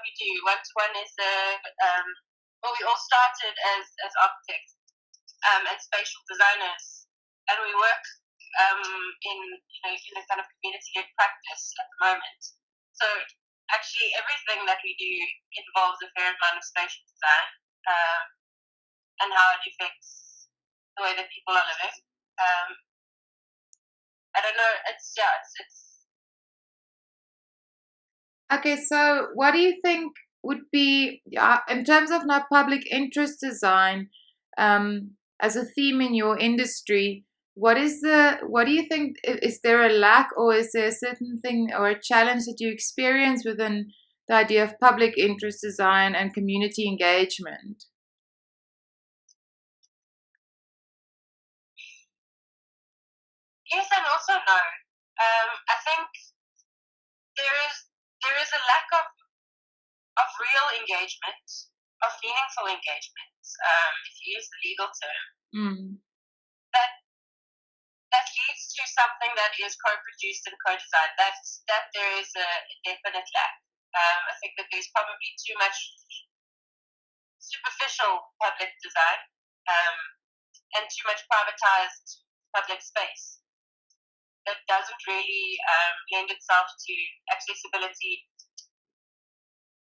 we do. One is well, we all started as architects and spatial designers, and we work in a kind of community-led practice at the moment. So actually, everything that we do involves a fair amount of spatial design and how it affects the way that people are living. I don't know. It's. Okay, so what do you think would be, in terms of now public interest design, as a theme in your industry? What do you think? Is there a lack, or is there a certain thing or a challenge that you experience within the idea of public interest design and community engagement? Yes, and also no. I think there is a lack of real engagement, of meaningful engagement, if you use the legal term, that leads to something that is co-produced and co-designed. That there is a definite lack. I think that there's probably too much superficial public design and too much privatized public space that doesn't really lend itself to accessibility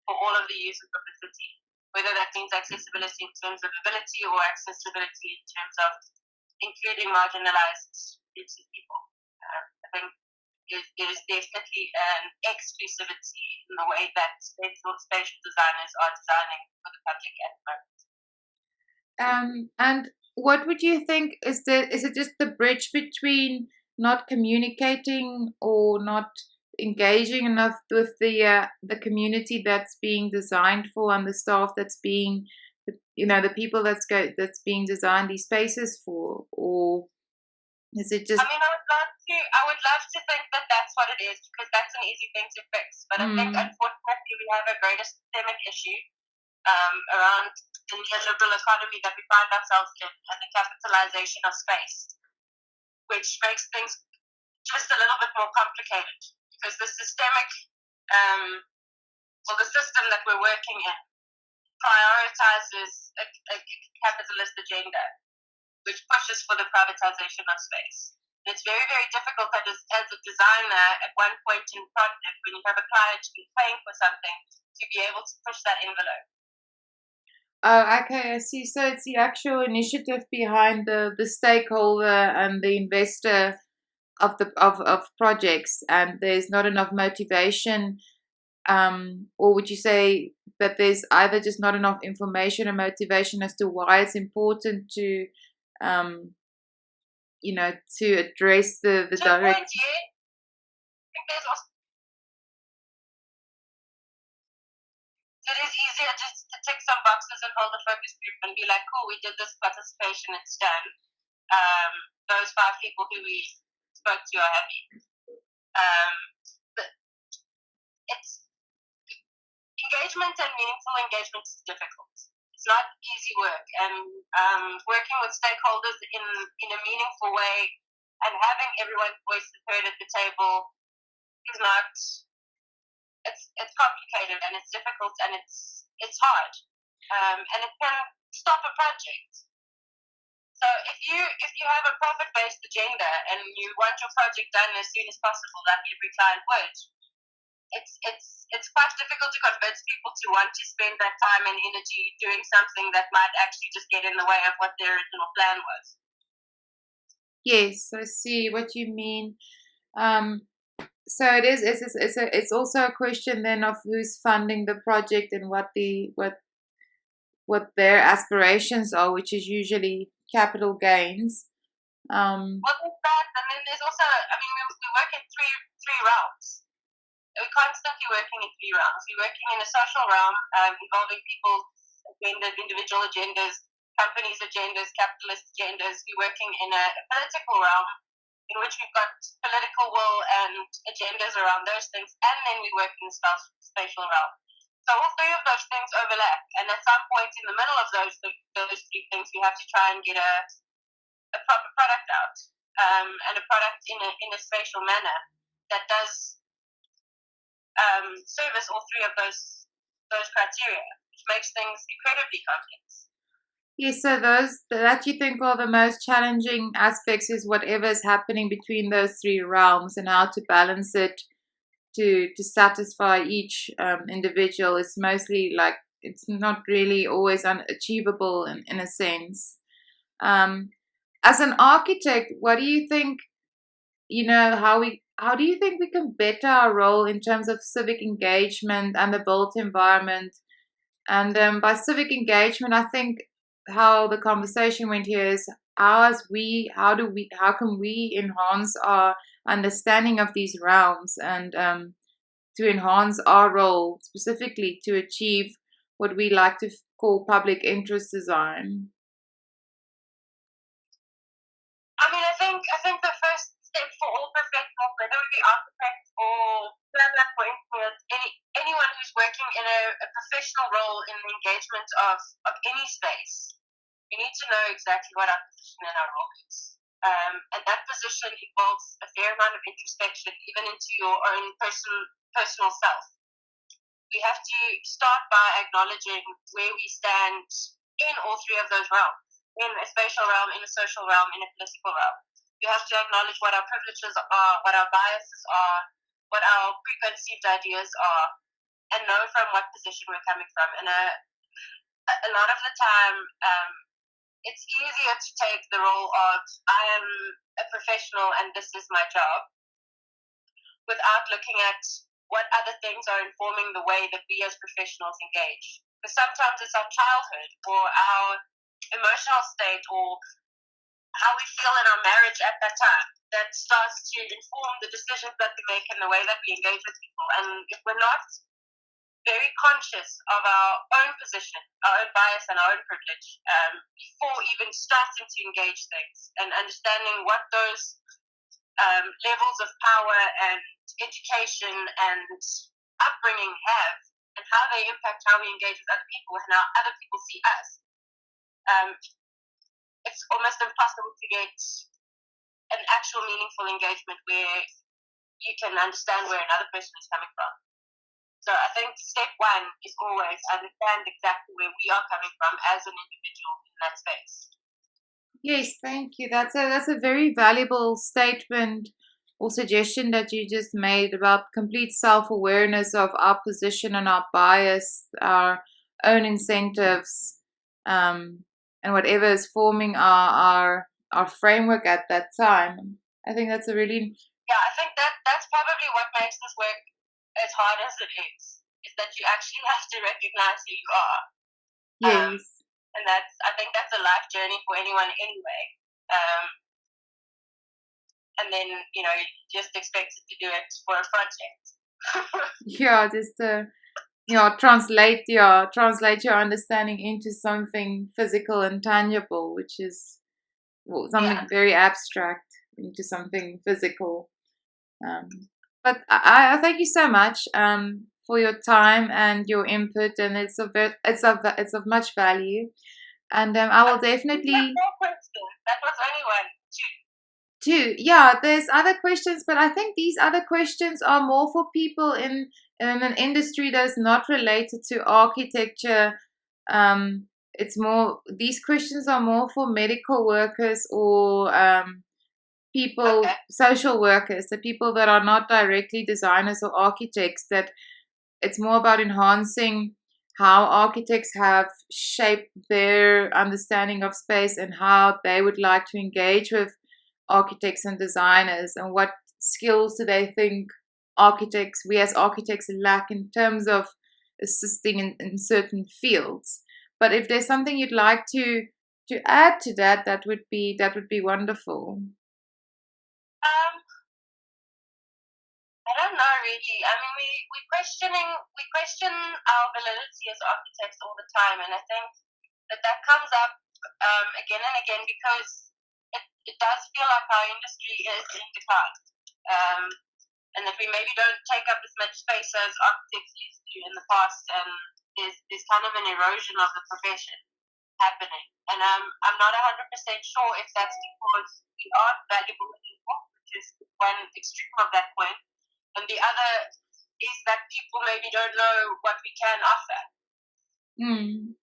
for all of the users of the city, whether that means accessibility in terms of ability or accessibility in terms of including marginalized groups of people. I think there is definitely an exclusivity in the way that spatial designers are designing for the public at the moment. And what would you think is it just the bridge between not communicating or not engaging enough with the community that's being designed for, and the staff that's being, the people that's being designed these spaces for, or is it just? I mean, I would love to think that that's what it is, because that's an easy thing to fix. But I think, unfortunately, we have a greater systemic issue around the neoliberal economy that we find ourselves in, and the capitalization of space, which makes things just a little bit more complicated, because the systemic, the system that we're working in prioritizes a capitalist agenda, which pushes for the privatization of space. And it's very, very difficult as a designer at one point in project, when you have a client who's paying for something, to be able to push that envelope. Oh, okay, I see. So it's the actual initiative behind the stakeholder and the investor of projects, and there's not enough motivation, or would you say that there's either just not enough information and motivation as to why it's important to to address the direct. It is easier just to tick some boxes and hold a focus group and be like, cool, we did this participation, it's done. Those 5 people who we spoke to are happy. It's engagement, and meaningful engagement is difficult. It's not easy work, and working with stakeholders in a meaningful way and having everyone's voices heard at the table is not. It's complicated, and it's difficult, and it's hard, and it can stop a project. So if you have a profit-based agenda and you want your project done as soon as possible, like every client would, it's quite difficult to convince people to want to spend that time and energy doing something that might actually just get in the way of what their original plan was. Yes, I see what you mean. So it's also a question then of who's funding the project and what their aspirations are, which is usually capital gains. Well, there's that, and then there's also, we work in three realms. We're constantly working in 3 realms. We're working in a social realm involving people's agendas, individual agendas, companies' agendas, capitalist agendas. We're working in a political realm in which we've got political will and agendas around those things, and then we work in the spatial realm. So all 3 of those things overlap, and at some point in the middle of those 3 things, we have to try and get a proper product out, and a product in a spatial manner that does service all 3 of those those criteria, which makes things incredibly complex. Yes, so those that you think are the most challenging aspects is whatever is happening between those three realms and how to balance it to satisfy each individual. It's mostly like it's not really always unachievable in a sense. Um, as an architect, what do you think? How do you think we can better our role in terms of civic engagement and the built environment? And by civic engagement, I think how the conversation went here is how can we enhance our understanding of these realms and to enhance our role specifically to achieve what we like to call public interest design. I think the first step for all professionals, whether it be architects or planner, for instance, anyone who's working in a professional role in the engagement of any space, we need to know exactly what our position and our role is. And that position involves a fair amount of introspection, even into your own personal self. We have to start by acknowledging where we stand in all three of those realms, in a spatial realm, in a social realm, in a political realm. We have to acknowledge what our privileges are, what our biases are, what our preconceived ideas are, and know from what position we're coming from. And a lot of the time, it's easier to take the role of I am a professional and this is my job without looking at what other things are informing the way that we as professionals engage. Because sometimes it's our childhood or our emotional state or how we feel in our marriage at that time that starts to inform the decisions that we make and the way that we engage with people. And if we're not very conscious of our own position, our own bias and our own privilege before even starting to engage things and understanding what those levels of power and education and upbringing have and how they impact how we engage with other people and how other people see us. It's almost impossible to get an actual meaningful engagement where you can understand where another person is coming from. So I think step one is always understand exactly where we are coming from as an individual in that space. Yes, thank you. That's a very valuable statement or suggestion that you just made about complete self-awareness of our position and our bias, our own incentives, and whatever is forming our framework at that time. I think that's a really I think that's probably what makes this work as hard as it is that you actually have to recognize who you are. Yes. And I think that's a life journey for anyone anyway. And then, you just expected to do it for a project. Translate your understanding into something physical and tangible, which is something very abstract into something physical. But I thank you so much for your time and your input, and it's of much value. And I will definitely. That was only one. Two. Yeah, there's other questions, but I think these other questions are more for people in an industry that's not related to architecture. It's more. These questions are more for medical workers or people, social workers, the people that are not directly designers or architects. That it's more about enhancing how architects have shaped their understanding of space and how they would like to engage with architects and designers, and what skills do they think we as architects lack in terms of assisting in certain fields. But if there's something you'd like to add to that would be wonderful. I don't know really. I mean, we question our validity as architects all the time, and I think that comes up again and again because it does feel like our industry is in decline, and that we maybe don't take up as much space as architects used to in the past, and there's kind of an erosion of the profession happening. And I'm not 100% sure if that's because we aren't valuable anymore, which is one extreme of that point. And the other is that people maybe don't know what we can offer. Mm.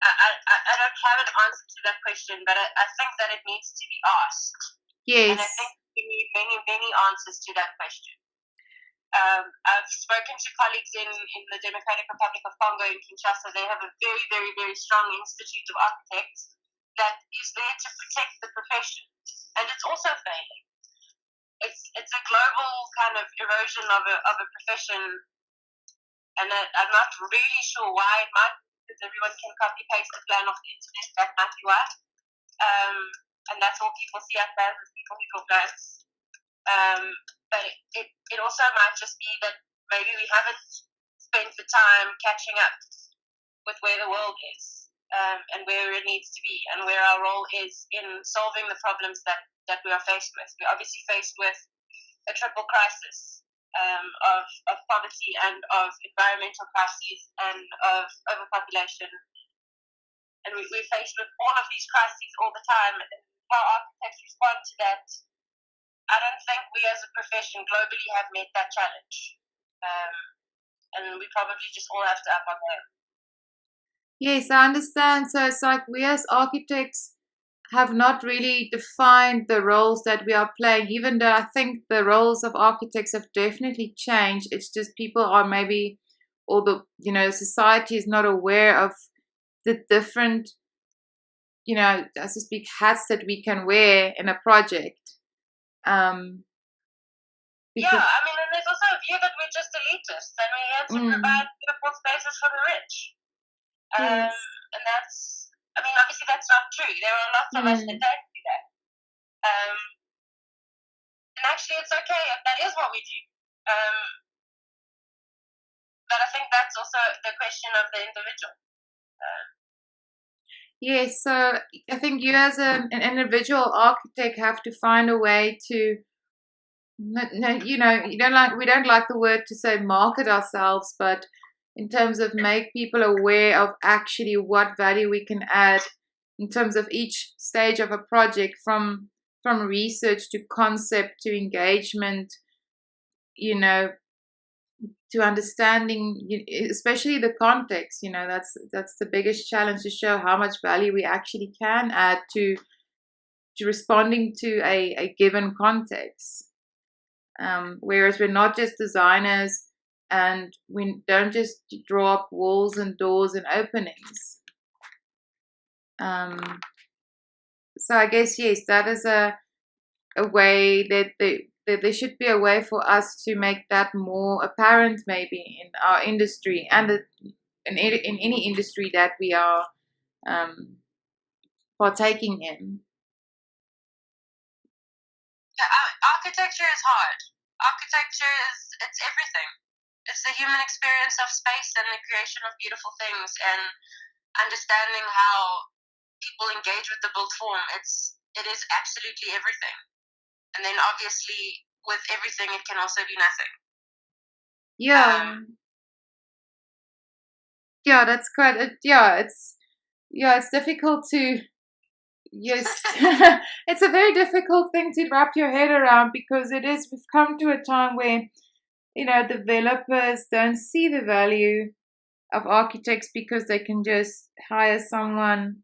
I don't have an answer to that question, but I think that it needs to be asked. Yes. And I think we need many, many answers to that question. I've spoken to colleagues in the Democratic Republic of Congo in Kinshasa. They have a very, very, very strong institute of architects that is there to protect the profession. And it's also failing. It's a global kind of erosion of a profession. And I'm not really sure why. It might be because everyone can copy-paste the plan off the internet. That might be why. And that's all people see us as people who draw plans. But it also might just be that maybe we haven't spent the time catching up with where the world is, and where it needs to be, and where our role is in solving the problems that we are faced with. We're obviously faced with a triple crisis of poverty and of environmental crises and of overpopulation. And we're faced with all of these crises all the time. And how architects respond to that, I don't think we as a profession globally have met that challenge. And we probably just all have to up our game. Yes, I understand. So it's like we as architects have not really defined the roles that we are playing, even though I think the roles of architects have definitely changed. It's just people are maybe, or society is not aware of the different, as to speak, hats that we can wear in a project. And there's also a view that we're just elitists and we're here to provide beautiful spaces for the rich. Yes. And that's, obviously that's not true. There are lots of us that don't do that. And actually it's okay if that is what we do. But I think that's also the question of the individual. Yes, so I think you as an individual architect have to find a way to, we don't like the word to say market ourselves, but in terms of make people aware of actually what value we can add in terms of each stage of a project, from research to concept to engagement, to understanding, especially the context. That's the biggest challenge, to show how much value we actually can add to responding to a given context. Whereas we're not just designers and we don't just draw up walls and doors and openings. So I guess, yes, that is a way that there should be a way for us to make that more apparent, maybe in our industry and in any industry that we are partaking in. Architecture is hard. Architecture it's everything. It's the human experience of space and the creation of beautiful things and understanding how people engage with the built form. It is absolutely everything. And then obviously with everything it can also be nothing. That's quite it's difficult to it's a very difficult thing to wrap your head around, because we've come to a time where developers don't see the value of architects because they can just hire someone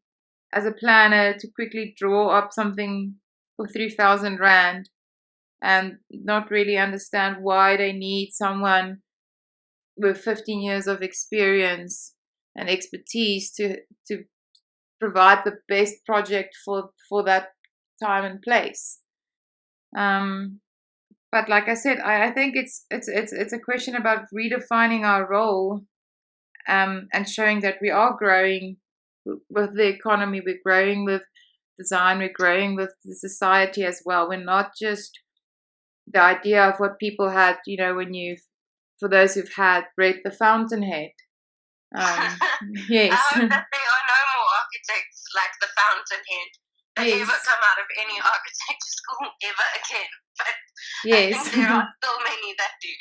as a planner to quickly draw up something for 3,000 Rand and not really understand why they need someone with 15 years of experience and expertise to provide the best project for that time and place. But like I said, I think it's a question about redefining our role, and showing that we are growing with the economy, we're growing with design, we're growing with the society as well. We're not just the idea of what people had, for those who've read The Fountainhead. Yes. I hope that there are no more architects like The Fountainhead that ever come out of any architecture school ever again. But I think there are still many that do.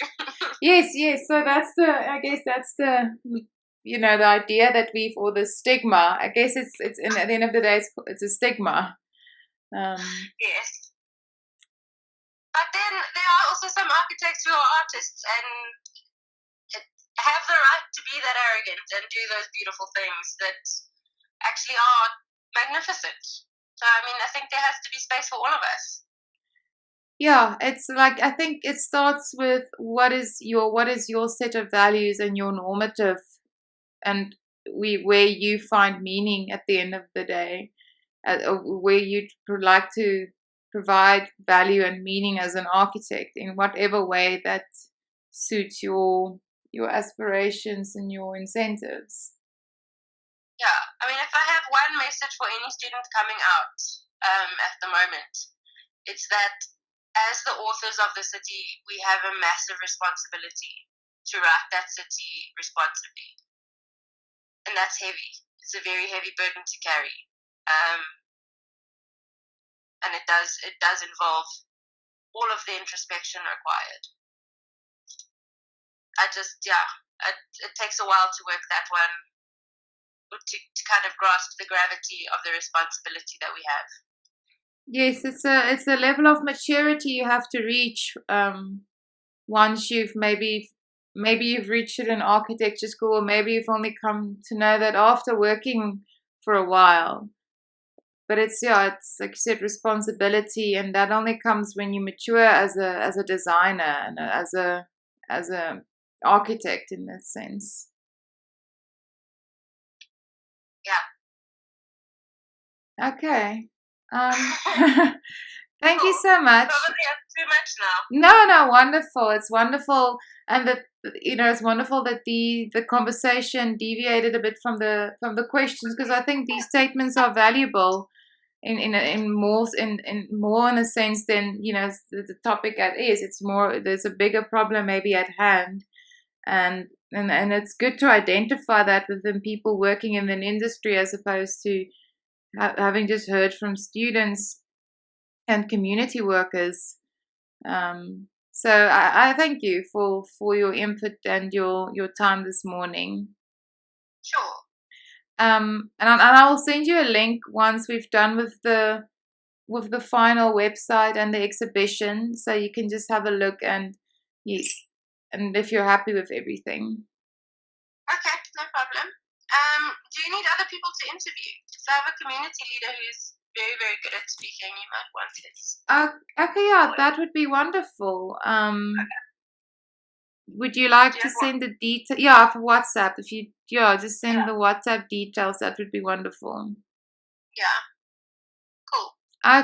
Yes. So that's the idea that or the stigma. I guess it's at the end of the day, it's a stigma. Yes. But then there are also some architects who are artists and have the right to be that arrogant and do those beautiful things that actually are magnificent. So I mean, I think there has to be space for all of us. Yeah, it's like, I think it starts with what is your set of values and your normative, and where you find meaning at the end of the day, where you'd like to provide value and meaning as an architect in whatever way that suits your aspirations and your incentives. Yeah, I mean, if I have one message for any student coming out at the moment, it's that as the authors of the city, we have a massive responsibility to write that city responsibly. And that's heavy. It's a very heavy burden to carry. And it does involve all of the introspection required. It takes a while to work that one, to kind of grasp the gravity of the responsibility that we have. Yes, it's a level of maturity you have to reach once you've maybe you've reached it in architecture school, or maybe you've only come to know that after working for a while. But it's like you said, responsibility, and that only comes when you mature as a designer and as a architect in that sense. Yeah. Okay. Thank you so much. Probably too much now. No, wonderful. It's wonderful, and that it's wonderful that the conversation deviated a bit from the questions, because I think these statements are valuable in more in a sense than the topic is. It's more, there's a bigger problem maybe at hand, and it's good to identify that within people working in an industry, as opposed to having just heard from students and community workers. So I thank you for your input and your time this morning. Sure. And I will send you a link once we've done with the final website and the exhibition, so you can just have a look, and yes, and if you're happy with everything. Okay, no problem. Do you need other people to interview? Because I have a community leader who's very, very good at speaking. You might want it. Okay, yeah, that would be wonderful. Okay. Would you like to send the details? Yeah, for WhatsApp. If you just send the WhatsApp details, that would be wonderful. Yeah. Cool.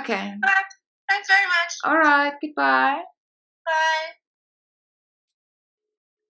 Okay. All right. Thanks very much. All right. Goodbye. Bye.